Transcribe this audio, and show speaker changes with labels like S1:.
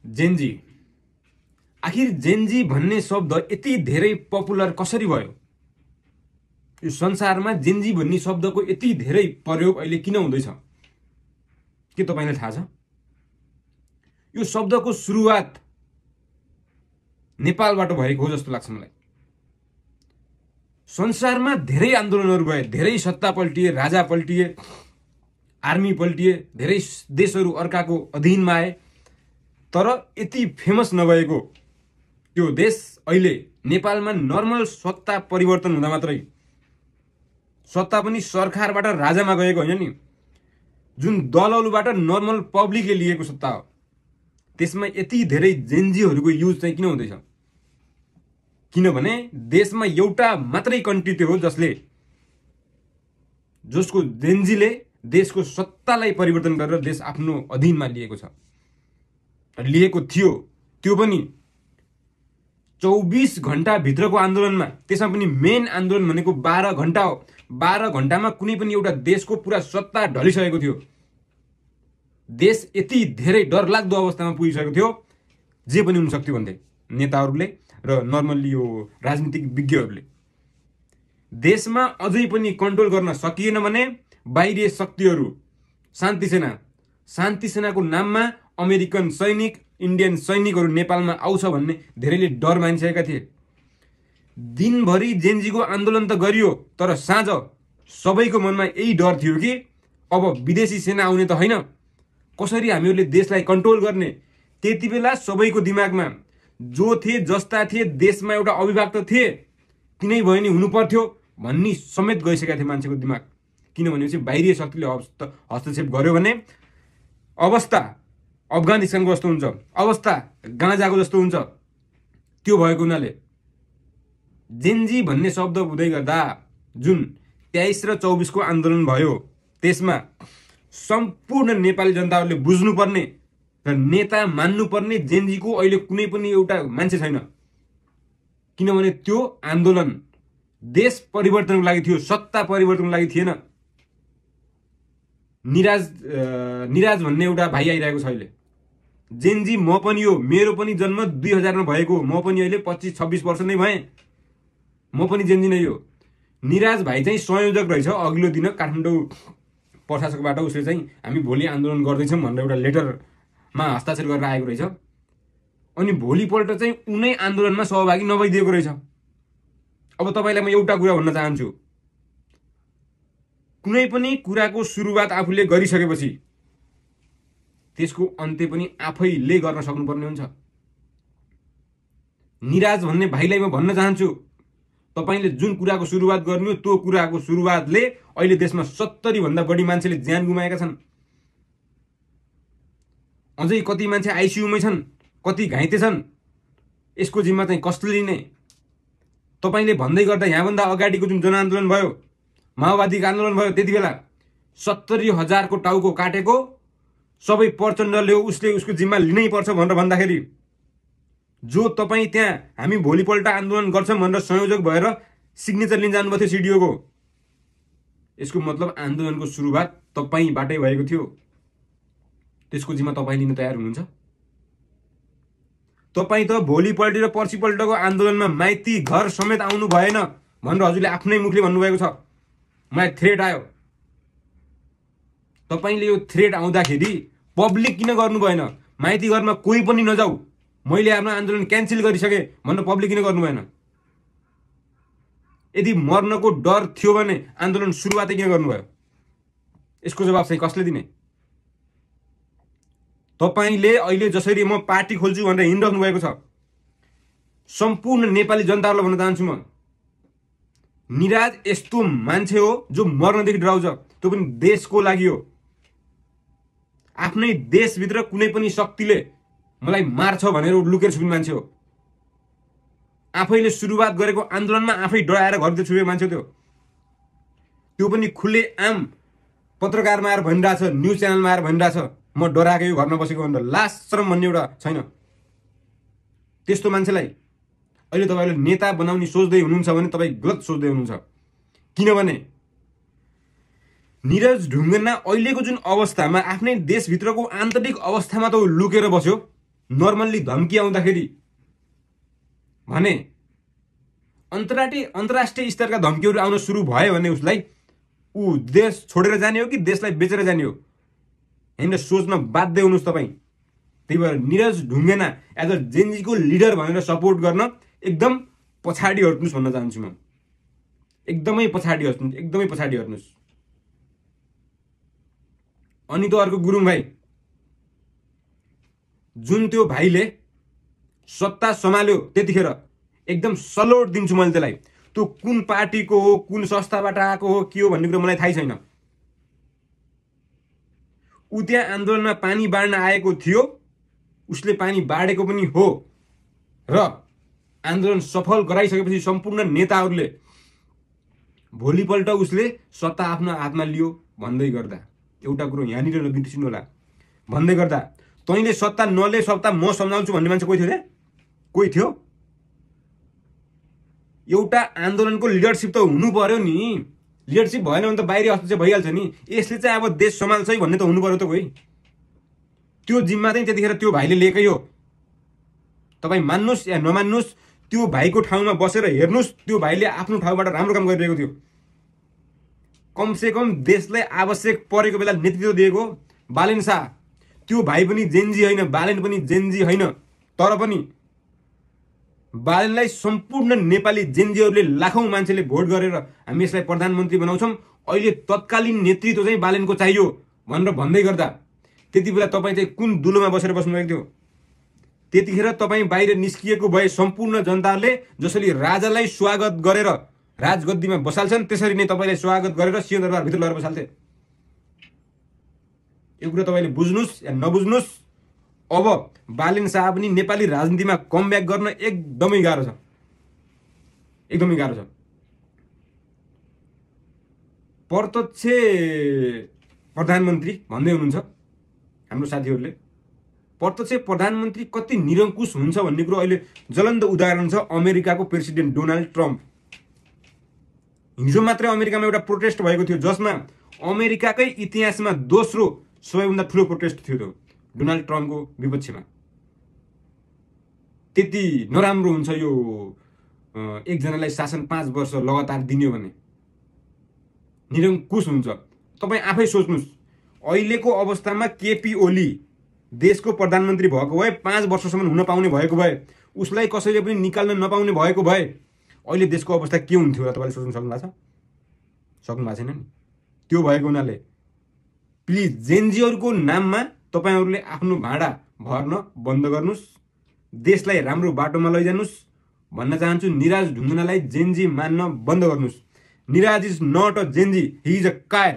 S1: Gen Z. आखिर Gen Z भन्ने शब्द यति धेरै पपुलर कसरी भयो? यो संसारमा जेनजी भन्ने शब्दको यति धेरै प्रयोग अहिले किन हुँदैछ के तपाईलाई थाहा छ? यो शब्दको सुरुवात नेपालबाट भएको हो जस्तो लाग्छ मलाई। संसारमा धेरै आन्दोलनहरू भए, धेरै सत्ता पल्टिए, राजा पल्टिए, आर्मी पल्टिए, धेरै देशहरू अर्काको अधीनमा आए, तर यति फेमस नभएको त्यो देश अहिले नेपालमा नर्मल सत्ता परिवर्तन हुँदा मात्रै, सत्ता पनि सरकारबाट राजामा गएको होइन नि, जुन दलौलबाट नर्मल पब्लिकले लिएको सत्ता हो, त्यसमा यति धेरै जेनजीहरूको युज चाहिँ किन हुँदैछ? किनभने देशमा एउटा मात्रै कन्ट्री त्यो हो जसको जेनजीले देशको सत्तालाई परिवर्तन गरेर देश आफ्नो अधीनमा लिएको छ, लिएको थियो। त्यो पनि 24 घण्टा भित्रको आन्दोलनमा। त्यसमा पनि मेन आन्दोलन भनेको 12 घण्टा हो। 12 घण्टामा कुनै पनि एउटा देशको पुरा सत्ता ढलिसकेको थियो। देश यति धेरै डरलाग्दो अवस्थामा पुगिसकेको थियो, जे पनि हुन सक्थ्यो भन्थे नेताहरूले र नर्मल्ली यो राजनीतिक विज्ञहरूले। देशमा अझै पनि कन्ट्रोल गर्न सकिएन भने बाहिरी शक्तिहरू, शान्ति सेनाको नाममा अमेरिकन सैनिक, इन्डियन सैनिकहरू नेपालमा आउँछ भन्ने धेरैले डर मानिसकेका थिए। दिनभरि जेनजीको आन्दोलन त गरियो, तर साँझ सबैको मनमा यही डर थियो कि अब विदेशी सेना आउने त होइन, कसरी हामीहरूले देशलाई कन्ट्रोल गर्ने। त्यति बेला सबैको दिमागमा जो थिए, जस्ता थिए, देशमा एउटा अभिभावक त थिए, तिनै भयो नि हुनु पर्थ्यो भन्ने समेत गइसकेका थिए मान्छेको दिमाग। किनभनेपछि बाहिरी शक्तिले हस्तक्षेप गर्यो भने अवस्था अफगानिस्तानको जस्तो हुन्छ, अवस्था गाजाको जस्तो हुन्छ। त्यो भएको हुनाले जेनजी भन्ने शब्द हुँदै गर्दा जुन 23 र 24 को आन्दोलन भयो, त्यसमा सम्पूर्ण नेपाली जनताहरूले बुझ्नुपर्ने र नेता मान्नुपर्ने जेनजीको अहिले कुनै पनि एउटा मान्छे छैन। किनभने त्यो आन्दोलन देश परिवर्तनको लागि थियो, सत्ता परिवर्तनको लागि थिएन। निराज भन्ने एउटा भाइ आइरहेको छ अहिले। जेनजी म पनि हो, मेरो पनि जन्म 2000 मा भएको, म पनि अहिले 25-26 वर्ष नै भएँ, म पनि जेनजी नै हो। निराज भाइ चाहिँ संयोजक रहेछ। अघिल्लो दिन काठमाडौँ प्रशासकबाट उसले चाहिँ हामी भोलि आन्दोलन गर्दैछौँ भनेर एउटा लेटरमा हस्ताक्षर गरेर आएको रहेछ। अनि भोलिपल्ट चाहिँ उनै आन्दोलनमा सहभागी नभइदिएको रहेछ। अब तपाईलाई म एउटा कुरा भन्न चाहन्छु, कुनै पनि कुराको सुरुवात आफूले गरिसकेपछि त्यसको अन्त्य पनि आफैले गर्न सक्नुपर्ने हुन्छ। निराज भन्ने भाइलाई म भन्न चाहन्छु, तपाईले जुन कुराको सुरुवात गर्नु, त्यो कुराको सुरुवातले अहिले देशमा 70 भन्दा बढी मान्छेले ज्यान गुमाएका छन्। अझै कति मान्छे आइसियुमै छन्, कति घाइते छन्। यसको जिम्मा चाहिँ कसले लिने? तपाईले भन्दै गर्दा यहाँभन्दा अगाडिको जुन जनआन्दोलन भयो, माओवादीको आन्दोलन भयो, त्यति बेला 70,000 को टाउको काटेको सबै प्रचण्डले उसले उसको जिम्मा लिनै पर्छ भनेर भन्दाखेरि जो तपाईँ त्यहाँ हामी भोलिपल्ट आन्दोलन गर्छौँ भनेर संयोजक भएर सिग्नेचर लिन जानुभएको थियो सिडिओको, यसको मतलब आन्दोलनको सुरुवात तपाईँबाटै भएको थियो। त्यसको जिम्मा तपाईँ लिन तयार हुनुहुन्छ? तपाईँ त भोलिपल्ट र पर्सिपल्टको आन्दोलनमा माइती घर समेत आउनु भएन भनेर हजुरले आफ्नै मुखले भन्नुभएको छ। मलाई थ्रेट आयो। तपाईले यो थ्रेट आउँदाखेरि पब्लिक किन गर्नु भएन? माइती घरमा कोही पनि नजाऊ, मैले आफ्नो आन्दोलन क्यान्सल गरिसके भनेर पब्लिक किन गर्नु भएन? यदि मर्नको डर थियो भने आन्दोलन सुरुवातै किन गर्नुभयो? यसको जवाब चाहिँ कसले दिने? तपाईले अहिले जसरी म पार्टी खोल्छु भनेर हिँडिराख्नु भएको छ, सम्पूर्ण नेपाली जनताहरूलाई भन्न चाहन्छु म, निराज यस्तो मान्छे हो जो मर्नदेखि डराउँछ, त्यो पनि देशको लागि हो। आफ्नै देशभित्र कुनै पनि शक्तिले मलाई मार्छ भनेर लुकेर छुप्ने मान्छे हो। आफैले सुरुवात गरेको आन्दोलनमा आफै डराएर घरतिर छुपेको मान्छे हो त्यो पनि खुले आम पत्रकारमा आएर भनिरहेछ, न्युज च्यानलमा आएर भनिरहेछ म डराएको यो घरमा बसेको भनेर। लास्ट शरम भन्ने एउटा छैन। त्यस्तो मान्छेलाई अहिले तपाईले नेता बनाउने सोच्दै हुनुहुन्छ भने तपाईँ गलत सोच्दै हुनुहुन्छ। किनभने निरज ढुङ्गना अहिलेको जुन अवस्थामा आफ्नै देशभित्रको आन्तरिक अवस्थामा त लुकेर बस्यो। नर्मल्ली धम्की आउँदाखेरि भने अन्तर्राष्ट्रिय स्तरका धम्कीहरू आउन सुरु भयो भने उसलाई ऊ देश छोडेर जाने हो कि देशलाई बेचेर जाने हो हैन सोच्न बाध्य हुनुहोस् तपाईँ। त्यही भएर निरज ढुङ्गेना एज अ जेनजीको लिडर भनेर सपोर्ट गर्न एकदम पछाडि हट्नुहोस् भन्न चाहन्छु म। एकदमै पछाडि हट्नुहोस्। अनि त अर्को गुरुङ भाइ, जुन त्यो भाइले सत्ता सम्हाल्यो त्यतिखेर एकदम सलोट दिन्छु मैले त्यसलाई। त्यो कुन पार्टीको हो, कुन संस्थाबाट आएको हो, के हो भन्ने कुरो मलाई थाहै छैन। ऊ त्यहाँ आन्दोलनमा पानी बाँड्न आएको थियो, उसले पानी बाँडेको पनि हो र आन्दोलन सफल गराइसकेपछि सम्पूर्ण नेताहरूले भोलिपल्ट उसले सत्ता आफ्नो हातमा लियो भन्दै गर्दा एउटा कुरो यहाँनिर नबिर्सिनु होला, भन्दै गर्दा तैँले सत्ता नले सत्ता म सम्झाउँछु भन्ने मान्छे कोही थियो? कोही थियो? एउटा आन्दोलनको लिडरसिप त हुनु पर्यो नि। लिडरसिप भएन भने त बाहिरी अध्यक्ष भइहाल्छ नि। यसले चाहिँ अब देश सम्हाल्छ है भन्ने त हुनु पर्यो त कोही। त्यो जिम्मा चाहिँ त्यतिखेर त्यो भाइले लिएकै हो। तपाईँ मान्नुहोस् या नमान्नुहोस्, त्यो भाइको ठाउँमा बसेर हेर्नुहोस्, त्यो भाइले आफ्नो ठाउँबाट राम्रो काम गरिरहेको थियो। कमसेकम देशलाई आवश्यक परेको बेला नेतृत्व दिएको बालेन शाह। त्यो भाइ पनि जेनजी होइन, बालेन पनि जेनजी होइन, तर पनि बालेनलाई सम्पूर्ण नेपाली जेनजीहरूले लाखौं मान्छेले भोट गरेर हामी यसलाई प्रधानमन्त्री बनाउँछौँ, अहिले तत्कालीन नेतृत्व चाहिँ बालेनको चाहियो भनेर भन्दै गर्दा त्यति बेला तपाईँ चाहिँ कुन दुलोमा बसेर बस्नुभएको थियो? त्यतिखेर तपाईँ बाहिर निस्किएको भए सम्पूर्ण जनताले जसरी राजालाई स्वागत गरेर राजगद्दीमा बसाल्छन् त्यसरी नै तपाईँलाई स्वागत गरेर सिंहदरबारभित्र लगेर बसाल्थे। यो कुरा तपाईँले बुझ्नुहोस् या नबुझ्नुहोस्, अब बालेन शाह पनि नेपाली राजनीतिमा कमब्याक गर्न एकदमै गाह्रो छ, एकदमै गाह्रो छ। प्रत्यक्ष प्रधानमन्त्री भन्दै हुनुहुन्छ हाम्रो साथीहरूले। प्रत्यक्ष प्रधानमन्त्री कति निरङ्कुश हुन्छ भन्ने कुरो अहिले ज्वलन्त उदाहरण छ अमेरिकाको प्रेसिडेन्ट डोनाल्ड ट्रम्प। हिजो मात्रै अमेरिकामा एउटा प्रोटेस्ट भएको थियो जसमा अमेरिकाकै इतिहासमा दोस्रो सबैभन्दा ठुलो प्रोटेस्ट थियो त्यो डोनाल्ड ट्रम्पको विपक्षमा। त्यति नराम्रो हुन्छ यो एकजनालाई शासन 5 वर्ष लगातार दिन्यो भने, निरङ्कुश हुन्छ। तपाईँ आफै सोच्नुहोस्, अहिलेको अवस्थामा केपी ओली देशको प्रधानमन्त्री भएको भए 5 वर्षसम्म हुन पाउने भएको भए, उसलाई कसैले पनि निकाल्न नपाउने भएको भए अहिले देशको अवस्था के हुन्थ्यो होला तपाईँले सोच्न सक्नु भएको छ? सक्नु भएको छैन नि। त्यो भएको हुनाले प्लिज जेनजीहरूको नाममा तपाईँहरूले आफ्नो भाँडा भर्न बन्द गर्नुहोस्, देशलाई राम्रो बाटोमा लैजानुहोस् भन्न चाहन्छु। निराज ढुङ्गेनालाई जेनजी मान्न बन्द गर्नुहोस्। Niraj is not a Gen Z, he is a कायर।